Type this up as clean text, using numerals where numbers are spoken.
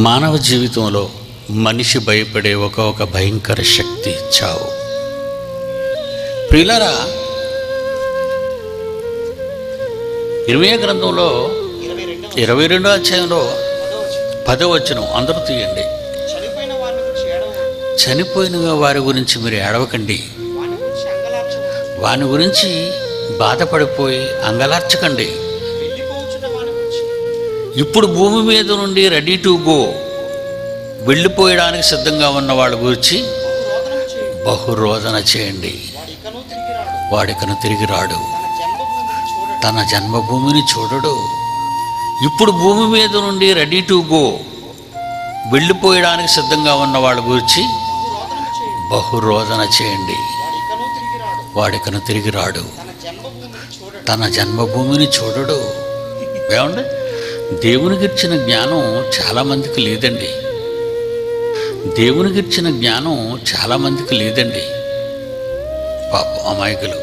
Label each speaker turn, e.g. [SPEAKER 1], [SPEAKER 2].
[SPEAKER 1] మానవ జీవితంలో మనిషి భయపడే ఒక భయంకర శక్తి చావు. ప్రియులారా, ఇర్మీయా గ్రంథంలో 22వ అధ్యాయంలో 10వ వచనం అందరూ తీయండి. చనిపోయిన వారి గురించి మీరు ఏడవకండి, వాని గురించి బాధపడిపోయి అంగలార్చకండి. ఇప్పుడు భూమి మీద నుండి రెడీ టు గో, వెళ్ళిపోయడానికి సిద్ధంగా ఉన్న వాళ్ళ గురించి బహురోదన చేయండి. వాడికను తిరిగి రాడు, తన జన్మభూమిని చూడడు. ఇప్పుడు భూమి మీద నుండి రెడీ టు గో, వెళ్ళిపోయడానికి సిద్ధంగా ఉన్న వాళ్ళ గురించి బహురోదన చేయండి. వాడికను తిరిగి రాడు, తన జన్మభూమిని చూడడు. ఏమండి, దేవునికి ఇచ్చిన జ్ఞానం చాలామందికి లేదండి. దేవునికి ఇచ్చిన జ్ఞానం చాలామందికి లేదండి. పాపం అమాయకులు.